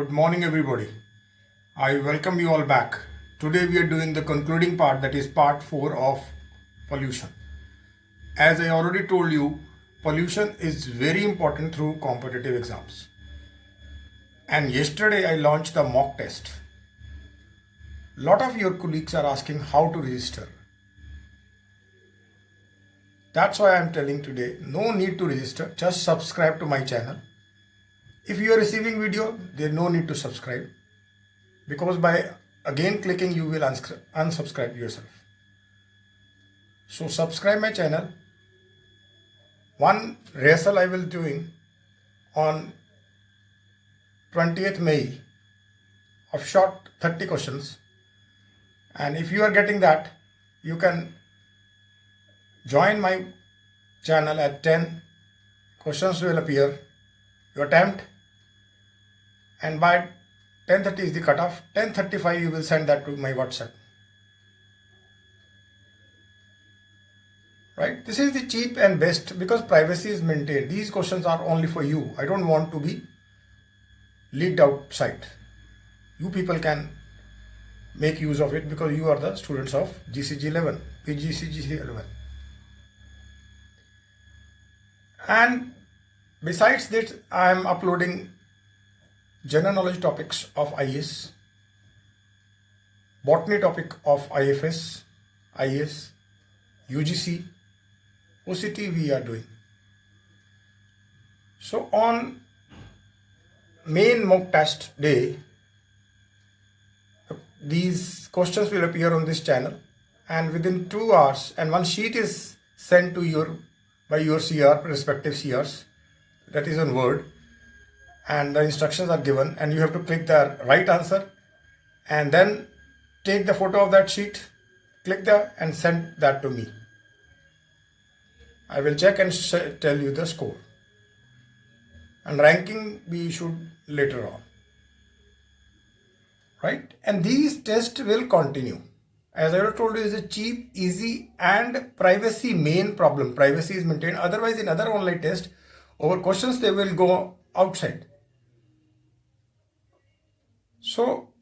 Good morning, everybody. I welcome you all back. Today we are doing the concluding part, that is part 4 of pollution. As I already told you, pollution is very important through competitive exams. And yesterday I launched the mock test. Lot of your colleagues are asking how to register. That's why I am telling today, no need to register, just subscribe to my channel. If you are receiving video, there is no need to subscribe, because by again clicking you will unsubscribe yourself. So subscribe my channel. One rehearsal I will doing on 20th May of short 30 questions, and if you are getting that, you can join my channel at 10. Questions will appear. You attempt, and by 10:30 is the cutoff. 10:35 you will send that to my WhatsApp. Right? This is the cheap and best, because privacy is maintained. These questions are only for you. I don't want to be leaked outside. You people can make use of it because you are the students of GCG 11, PGCG 11. And besides that, I am uploading general knowledge topics of IAS, botany topic of IFS, IAS, UGC, OCT we are doing. So on main mock test day, these questions will appear on this channel, and within 2 hours, and one sheet is sent to your by your CR, respective CRs, that is on Word, and the instructions are given, and you have to click the right answer and then take the photo of that sheet, click there and send that to me. I will check and tell you the score, and ranking we should later on, right? And these tests will continue. As I told you, is a cheap, easy and privacy main problem. Privacy is maintained. Otherwise, in other online tests, over questions they will go outside. So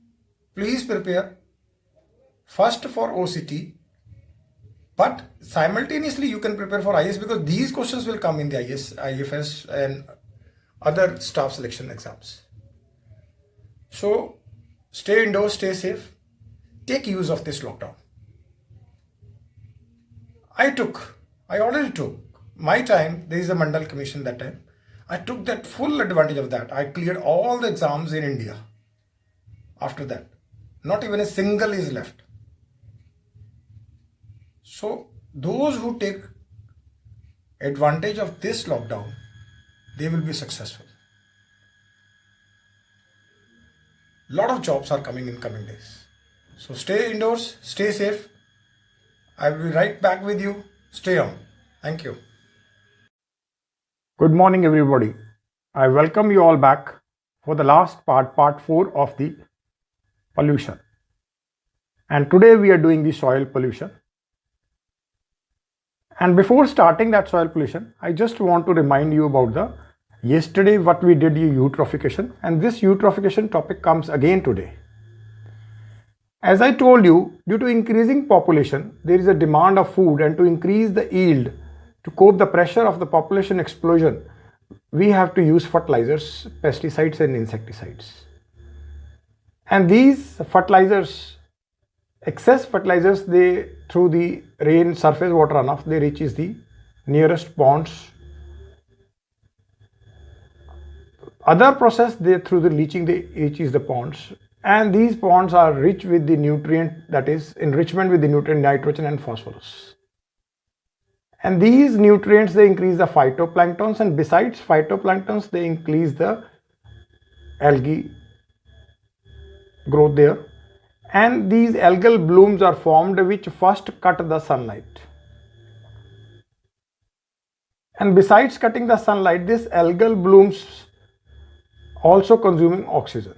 please prepare first for OCT, but simultaneously you can prepare for IAS, because these questions will come in the IAS, IFS and other staff selection exams. So stay indoors, stay safe, take use of this lockdown. I already took my time. There is a Mandal Commission that time. I took that full advantage of that. I cleared all the exams in India. After that, not even a single is left. So those who take advantage of this lockdown, they will be successful. Lot of jobs are coming in coming days. So stay indoors, stay safe. I will be right back with you. Stay on. Thank you. Good morning, everybody. I welcome you all back for the last part 4 of the pollution. And today we are doing the soil pollution. And before starting that soil pollution, I just want to remind you about the yesterday what we did, eutrophication, and this eutrophication topic comes again today. As I told you, due to increasing population, there is a demand of food, and to increase the yield, to cope the pressure of the population explosion, we have to use fertilizers, pesticides and insecticides. And these fertilizers, excess fertilizers, they through the rain, surface water runoff, they reaches the nearest ponds. Other process, they through the leaching, they reaches the ponds, and these ponds are rich with the nutrient, that is enrichment with the nutrient nitrogen and phosphorus. And these nutrients, they increase the phytoplanktons, and besides phytoplanktons, they increase the algae growth there. And these algal blooms are formed which first cut the sunlight. And besides cutting the sunlight, this algal blooms also consuming oxygen.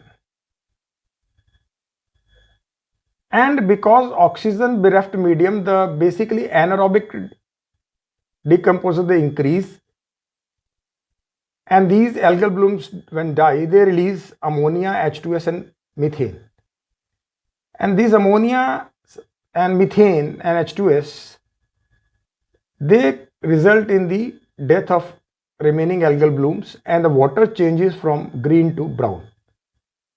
And because oxygen bereft medium, the basically anaerobic decomposers, they increase, And these algal blooms, when die, they release ammonia, H2S and methane. And these ammonia and methane and H2S, they result in the death of remaining algal blooms, and the water changes from green to brown.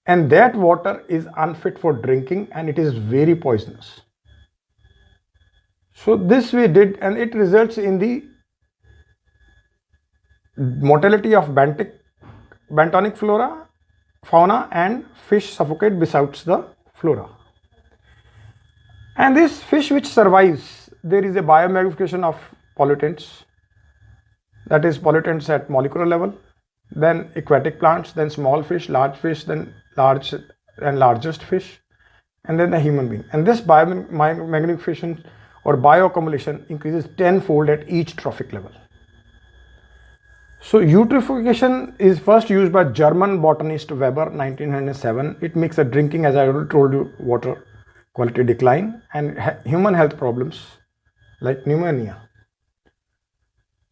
And that water is unfit for drinking and it is very poisonous. So this we did, and it results in the mortality of bentonic fauna, and fish suffocate besides the flora. And this fish which survives, there is a biomagnification of pollutants, that is pollutants at molecular level, then aquatic plants, then small fish, then large and largest fish, and then the human being. And this biomagnification or bioaccumulation increases tenfold at each trophic level. So eutrophication is first used by German botanist Weber, 1907. It makes the drinking, as I already told you, water quality decline and human health problems like pneumonia.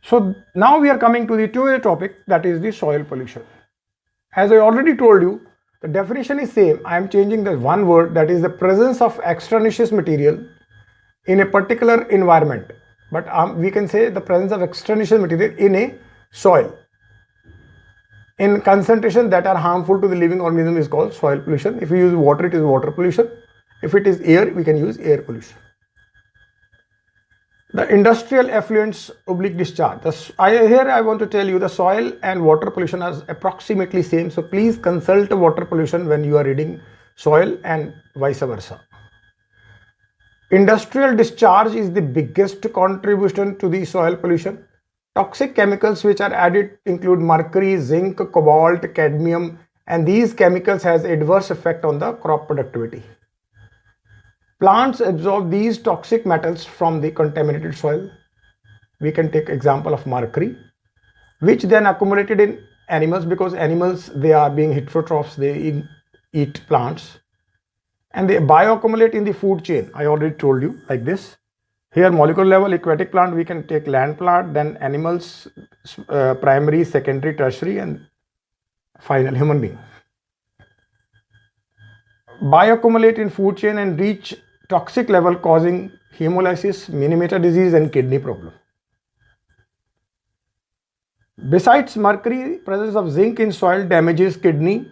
So now we are coming to the two-way topic, that is the soil pollution. As I already told you, the definition is same. I am changing the one word, that is the presence of extraneous material in a particular environment. But we can say the presence of extraneous material in a soil in concentration that are harmful to the living organism is called soil pollution. If we use water, it is water pollution. If it is air, we can use air pollution. The industrial effluents / discharge. Here I want to tell you the soil and water pollution are approximately same. So please consult water pollution when you are reading soil and vice versa. Industrial discharge is the biggest contribution to the soil pollution. Toxic chemicals which are added include mercury, zinc, cobalt, cadmium, and these chemicals has adverse effect on the crop productivity. Plants absorb these toxic metals from the contaminated soil. We can take example of mercury, which then accumulated in animals, because animals, they are being heterotrophs, they eat plants, and they bioaccumulate in the food chain. I already told you like this. Here molecular level, aquatic plant, we can take land plant, then animals, primary, secondary, tertiary, and final human being. Bioaccumulate in food chain and reach toxic level, causing hemolysis, mini-meta disease, and kidney problem. Besides mercury, presence of zinc in soil damages kidney.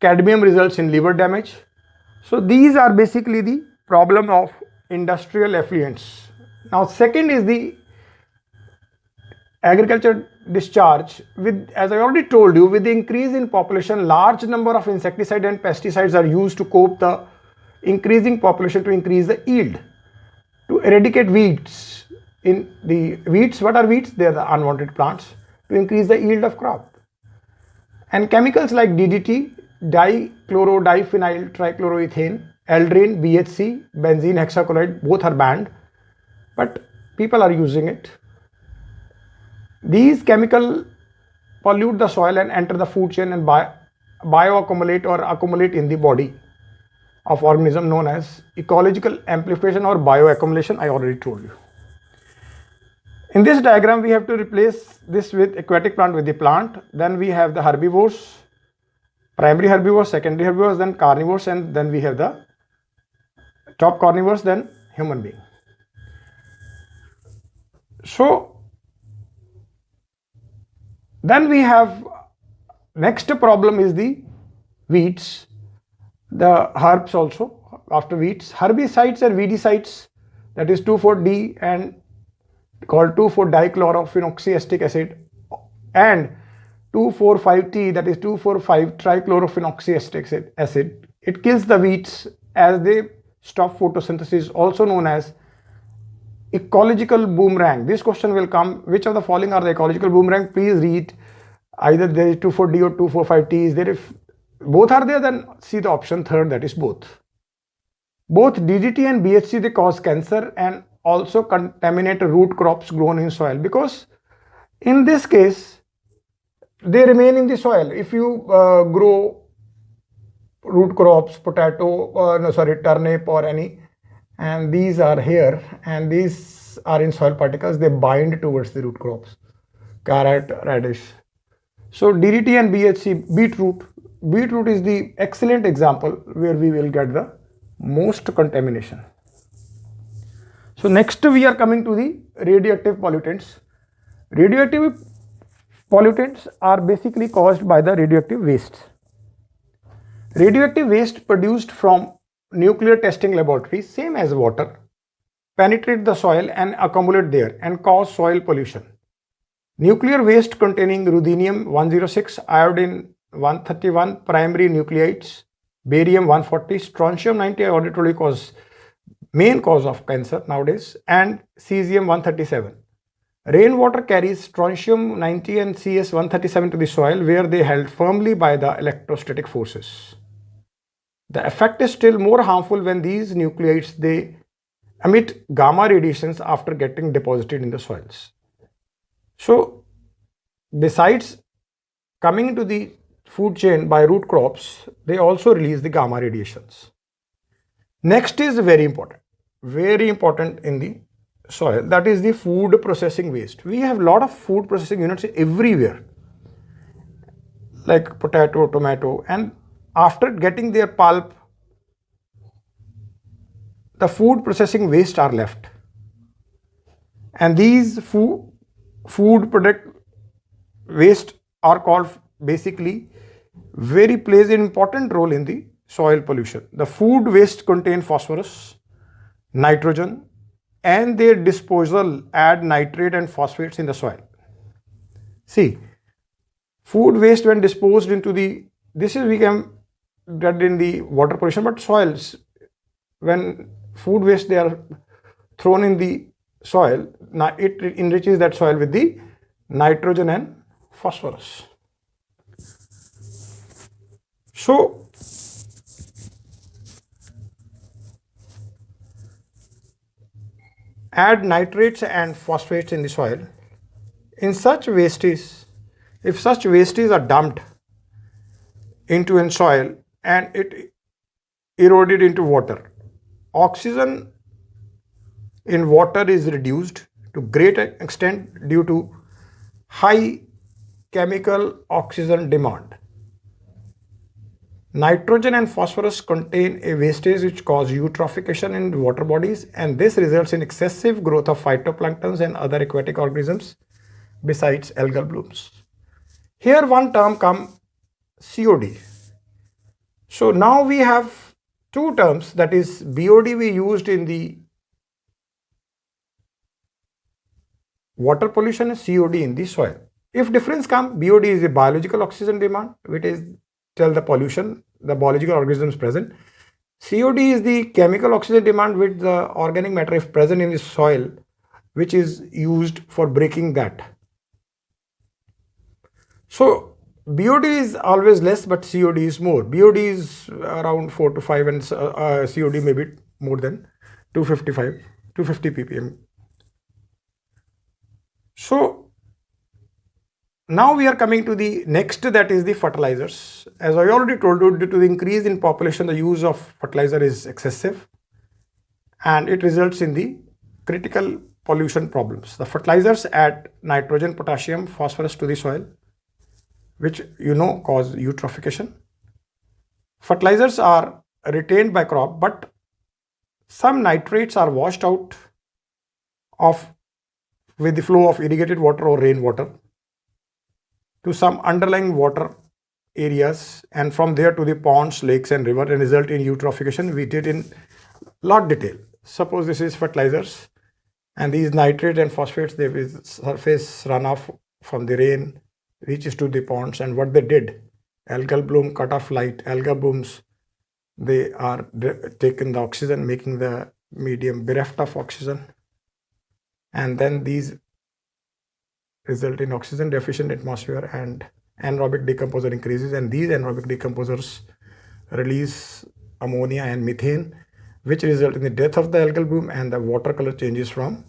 Cadmium results in liver damage. So these are basically the problem of industrial effluents. Now second is the agriculture discharge. With, as I already told you, with the increase in population, large number of insecticide and pesticides are used to cope the increasing population, to increase the yield, to eradicate weeds. In the weeds, what are weeds? They are the unwanted plants, to increase the yield of crop. And chemicals like DDT, dichloro-diphenyl trichloroethane, aldrin, BHC, benzene hexachloride, both are banned, but people are using it. These chemicals pollute the soil and enter the food chain and bioaccumulate or accumulate in the body of organism, known as ecological amplification or bioaccumulation. I already told you. In this diagram, we have to replace this with aquatic plant with the plant. Then we have the herbivores, primary herbivores, secondary herbivores, then carnivores, and then we have the top carnivores, then human being. So then we have next problem is the weeds, the herbs also after weeds. Herbicides and weedicides, that is 2,4-D and called 2,4-dichlorophenoxyactic acid, and 2,4,5-T, that is 2,4,5-trichlorophenoxyactic acid. It kills the weeds as they stop photosynthesis, also known as ecological boomerang. This question will come, which of the following are the ecological boomerang? Please read, either there is 2,4-D or 2,4,5-T is there. If both are there, then see the option third, that is both. Both DDT and BHC, they cause cancer and also contaminate root crops grown in soil, because in this case they remain in the soil. If you grow root crops, turnip or any, and these are here and these are in soil particles, they bind towards the root crops, carrot, radish. So DDT and BHC, beetroot. Beetroot is the excellent example where we will get the most contamination. So next we are coming to the radioactive pollutants. Radioactive pollutants are basically caused by the radioactive wastes. Radioactive waste produced from nuclear testing laboratories, same as water, penetrate the soil and accumulate there and cause soil pollution. Nuclear waste containing ruthenium-106, iodine-131, primary nucleides, barium-140, strontium-90, I already told you cause main cause of cancer nowadays, and cesium-137. Rainwater carries strontium-90 and CS-137 to the soil where they held firmly by the electrostatic forces. The effect is still more harmful when these nucleides they emit gamma radiations after getting deposited in the soils. So besides coming into the food chain by root crops, they also release the gamma radiations. Next is very important in the soil, that is the food processing waste. We have a lot of food processing units everywhere, like potato, tomato, and after getting their pulp, the food processing waste are left. And these food product waste are called basically plays an important role in the soil pollution. The food waste contain phosphorus, nitrogen, and their disposal add nitrate and phosphates in the soil. See, food waste when disposed into this is become that in the water pollution, but soils, when food waste they are thrown in the soil, it enriches that soil with the nitrogen and phosphorus. So add nitrates and phosphates in the soil. In such wastes, if such wastes are dumped into a soil and it eroded into water, oxygen in water is reduced to great extent due to high chemical oxygen demand. Nitrogen and phosphorus contain a wastage which cause eutrophication in water bodies, and this results in excessive growth of phytoplanktons and other aquatic organisms besides algal blooms. Here one term comes COD. So now we have two terms, that is BOD we used in the water pollution and COD in the soil. If difference comes, BOD is the biological oxygen demand, which is tell the pollution, the biological organisms present. COD is the chemical oxygen demand with the organic matter if present in the soil, which is used for breaking that. So BOD is always less, but COD is more. BOD is around 4 to 5 and COD may be more than 250 ppm. So now we are coming to the next, that is the fertilizers. As I already told you, due to the increase in population, the use of fertilizer is excessive and it results in the critical pollution problems. The fertilizers add nitrogen, potassium, phosphorus to the soil, which cause eutrophication. Fertilizers are retained by crop, but some nitrates are washed out with the flow of irrigated water or rainwater to some underlying water areas, and from there to the ponds, lakes and river, and result in eutrophication. We did in lot detail. Suppose this is fertilizers and these nitrates and phosphates, they will surface runoff from the rain reaches to the ponds, and what they did, algal bloom cut off light, algal blooms, they are taking the oxygen, making the medium bereft of oxygen, and then these result in oxygen deficient atmosphere and anaerobic decomposer increases, and these anaerobic decomposers release ammonia and methane, which result in the death of the algal bloom, and the water color changes from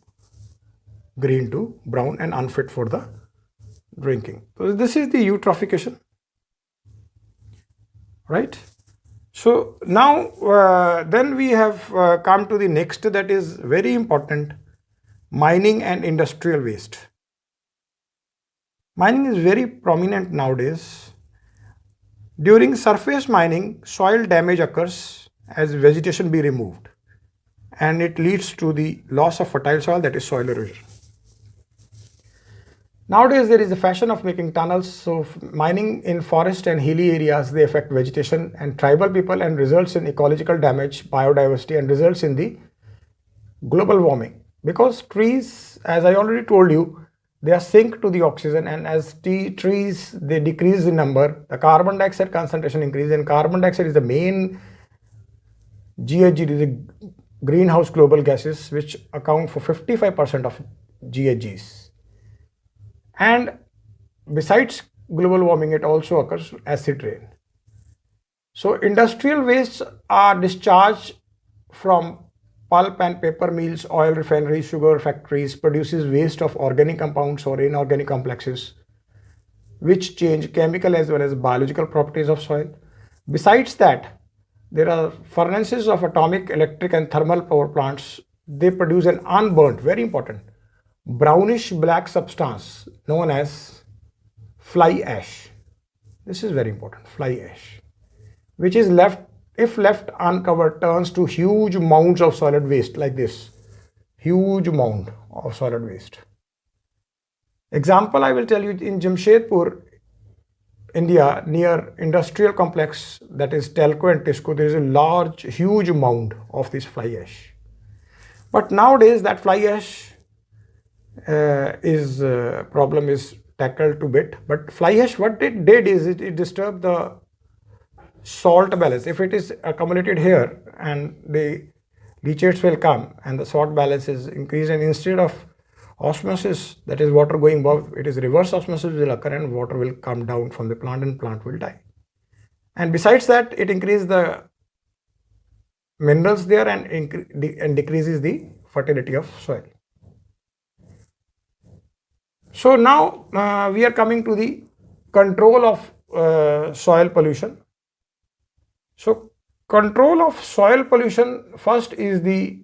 green to brown and unfit for the drinking. So this is the eutrophication, right? So now then we have come to the next, that is very important, mining and industrial waste. Mining is very prominent nowadays. During surface mining, soil damage occurs as vegetation be removed, and it leads to the loss of fertile soil, that is soil erosion. Nowadays, there is a fashion of making tunnels. So mining in forest and hilly areas, they affect vegetation and tribal people and results in ecological damage, biodiversity, and results in the global warming. Because trees, as I already told you, they are sink to the oxygen, and as trees, they decrease in number, the carbon dioxide concentration increases, and carbon dioxide is the main GHG, the greenhouse global gases, which account for 55% of GHGs. And besides global warming, it also occurs acid rain. So industrial wastes are discharged from pulp and paper mills, oil refineries, sugar factories, produces waste of organic compounds or inorganic complexes, which change chemical as well as biological properties of soil. Besides that, there are furnaces of atomic, electric and thermal power plants. They produce an unburnt, very important, brownish black substance known as fly ash. This is very important, fly ash, which is left, if left uncovered, turns to huge mounds of solid waste like this, huge mound of solid waste. Example I will tell you, in Jamshedpur, India, near industrial complex, that is Telco and Tisco, there is a large, huge mound of this fly ash. But nowadays that fly ash problem is tackled to bit. But fly ash, what it did is it disturbed the salt balance. If it is accumulated here, and the leachates will come and the salt balance is increased, and instead of osmosis, that is water going above, it is reverse osmosis will occur and water will come down from the plant and plant will die. And besides that, it increases the minerals there and decreases the fertility of soil. So now we are coming to the control of soil pollution. So control of soil pollution, first is the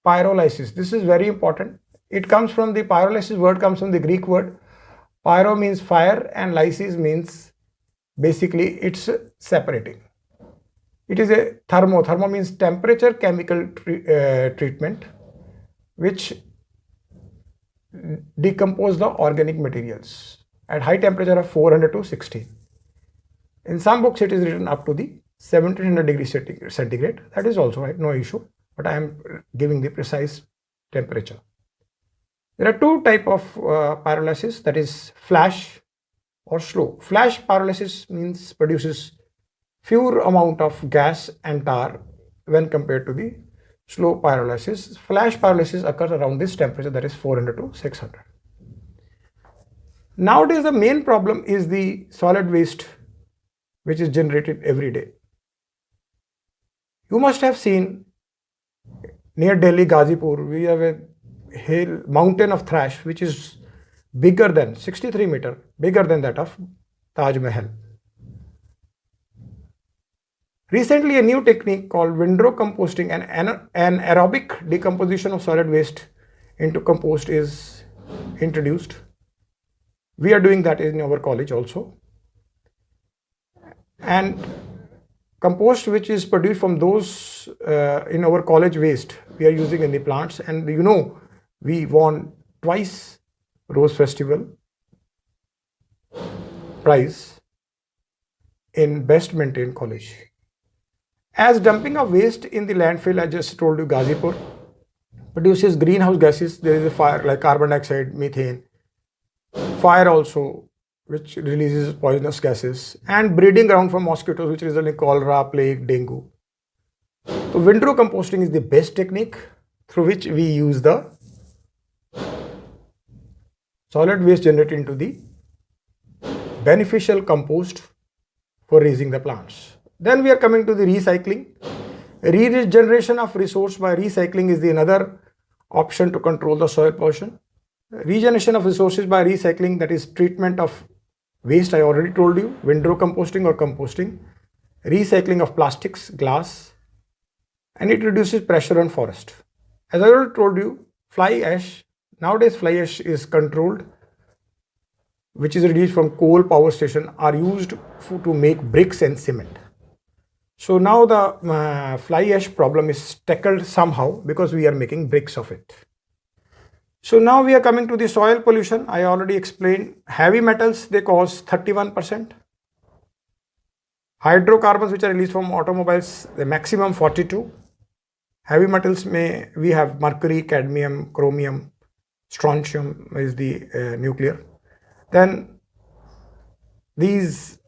pyrolysis. This is very important. It comes from the pyrolysis word, comes from the Greek word. Pyro means fire and lysis means basically it's separating. It is a thermo means temperature chemical treatment, which decompose the organic materials at high temperature of 400 to 16. In some books it is written up to the 1700 degrees centigrade. That is also right, no issue, but I am giving the precise temperature. There are two types of pyrolysis, that is flash or slow. Flash pyrolysis means produces fewer amount of gas and tar when compared to the slow pyrolysis. Flash pyrolysis occurs around this temperature, that is 400 to 600. Nowadays the main problem is the solid waste which is generated every day. You must have seen near Delhi, Ghazipur, we have a mountain of trash which is bigger than 63 meter, bigger than that of Taj Mahal. Recently, a new technique called windrow composting and an aerobic decomposition of solid waste into compost is introduced. We are doing that in our college also. And compost which is produced from those in our college waste, we are using in the plants. And you know, we won twice Rose Festival prize in best maintained college. As dumping of waste in the landfill, I just told you, Ghazipur produces greenhouse gases. There is a fire like carbon dioxide, methane, fire also, which releases poisonous gases, and breeding ground for mosquitoes, which result in cholera, plague, dengue. So windrow composting is the best technique through which we use the solid waste generated into the beneficial compost for raising the plants. Then we are coming to the recycling. Regeneration of resource by recycling is the another option to control the soil pollution. Regeneration of resources by recycling, that is treatment of waste, I already told you, windrow composting or composting. Recycling of plastics, glass, and it reduces pressure on forest. As I already told you, fly ash, nowadays fly ash is controlled which is released from coal power station, are used to make bricks and cement. So now the fly ash problem is tackled somehow because we are making bricks of it. So now we are coming to the soil pollution. I already explained heavy metals, they cause 31%. Hydrocarbons which are released from automobiles, the maximum 42. Heavy metals we have mercury, cadmium, chromium, strontium is the nuclear. Then these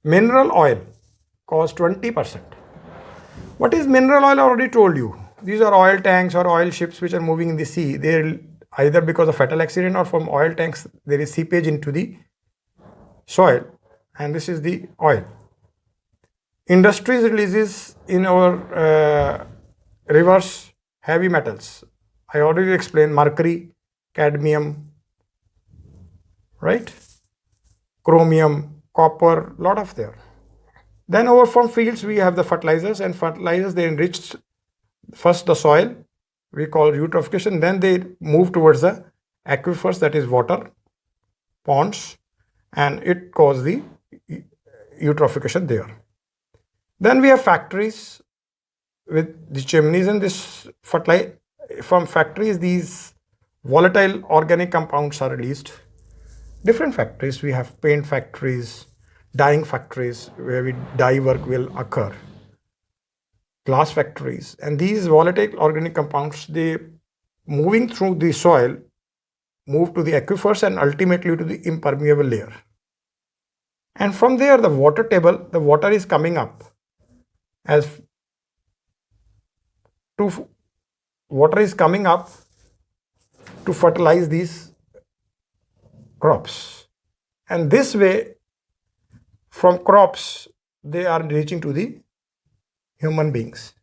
mineral oil cause 20%. What is mineral oil? I already told you. These are oil tanks or oil ships which are moving in the sea. They're either because of fatal accident or from oil tanks there is seepage into the soil, and this is the oil. Industries releases in our rivers heavy metals. I already explained mercury, cadmium, right? Chromium, copper, lot of there. Then over from fields we have the fertilizers, and fertilizers they enrich first the soil, we call eutrophication, then they move towards the aquifers, that is water, ponds, and it causes the eutrophication there. Then we have factories with the chimneys, and this from factories these volatile organic compounds are released. Different factories, we have paint factories, dyeing factories where dye work will occur, glass factories, and these volatile organic compounds, they moving through the soil move to the aquifers and ultimately to the impermeable layer, and from there the water table, the water is coming up as to fertilize these crops, and this way from crops they are reaching to the human beings.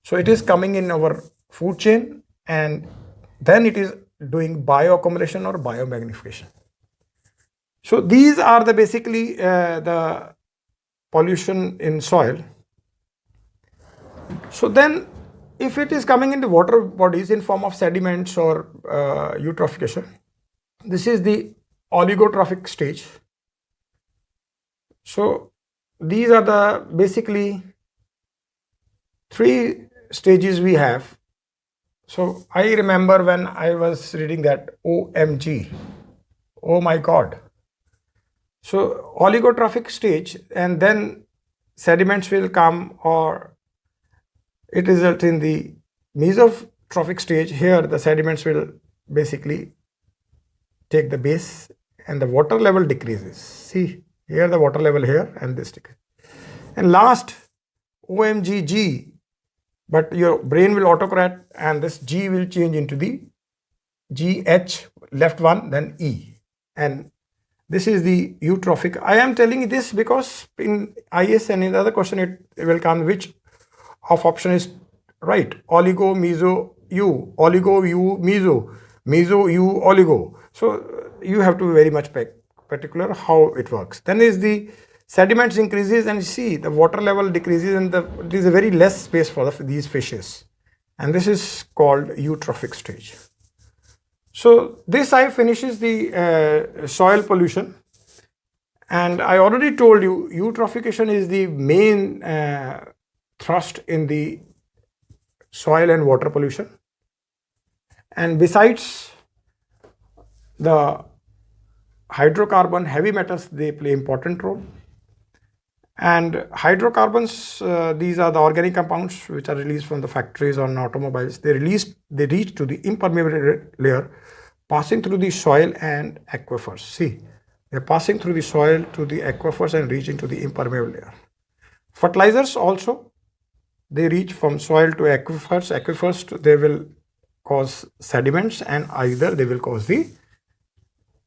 So it is coming in our food chain, and then it is doing bioaccumulation or biomagnification. So these are the basically the pollution in soil. So then if it is coming into water bodies in form of sediments or eutrophication, this is the oligotrophic stage. So these are the basically 3 stages we have. So I remember when I was reading that, OMG, oh my God. So oligotrophic stage, and then sediments will come, or it results in the mesotrophic stage. Here the sediments will basically take the base and the water level decreases. See here the water level here, and this decrease. And last OMGG, but your brain will autocorrect and this G will change into the GH, left one, then E, and this is the eutrophic. I am telling you this because in IAS and in the other question it will come which of option is right. Oligo, meso, U, oligo, U, meso, meso, U, oligo. So you have to be very much particular how it works. Then is the sediments increases, and see the water level decreases, and it is a very less space for these fishes, and this is called eutrophic stage. So this I finishes the soil pollution, and I already told you eutrophication is the main thrust in the soil and water pollution, and besides the hydrocarbon, heavy metals, they play important role. And hydrocarbons, these are the organic compounds which are released from the factories on automobiles. They reach to the impermeable layer, passing through the soil and aquifers. See, they're passing through the soil to the aquifers and reaching to the impermeable layer. Fertilizers also, they reach from soil to aquifers. Aquifers, they will cause sediments, and either they will cause the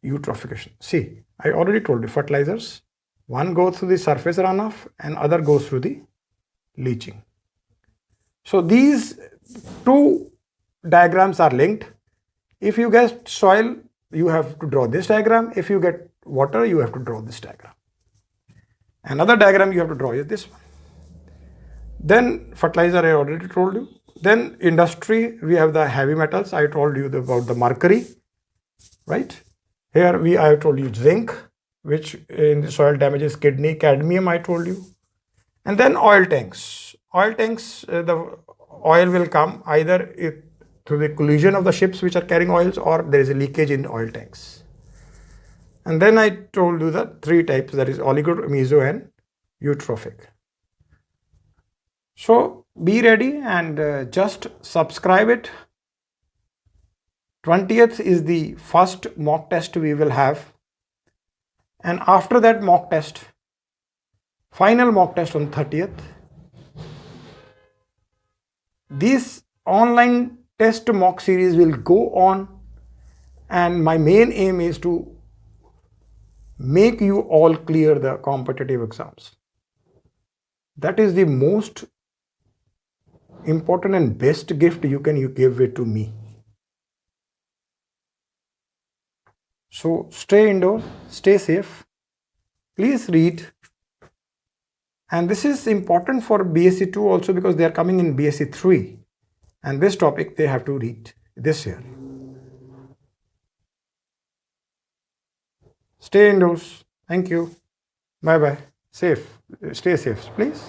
eutrophication. See, I already told you fertilizers, one goes through the surface runoff and other goes through the leaching. So these 2 diagrams are linked. If you get soil, you have to draw this diagram. If you get water, you have to draw this diagram. Another diagram you have to draw is this one. Then fertilizer, I already told you. Then industry, we have the heavy metals. I told you about the mercury, right? Here I have told you zinc, which in the soil damages kidney, cadmium I told you. And then oil tanks. Oil tanks, the oil will come either through the collision of the ships which are carrying oils, or there is a leakage in oil tanks. And then I told you the three types, that is oligo, meso and eutrophic. So be ready and just subscribe it. 20th is the first mock test we will have. And after that mock test, final mock test on 30th. This online test mock series will go on, and my main aim is to make you all clear the competitive exams. That is the most important and best gift you give it to me. So stay indoors, stay safe, please read. And this is important for BSc2 also, because they are coming in BSc3, and this topic they have to read this year. Stay indoors. Thank you. Bye bye. Safe. Stay safe, please.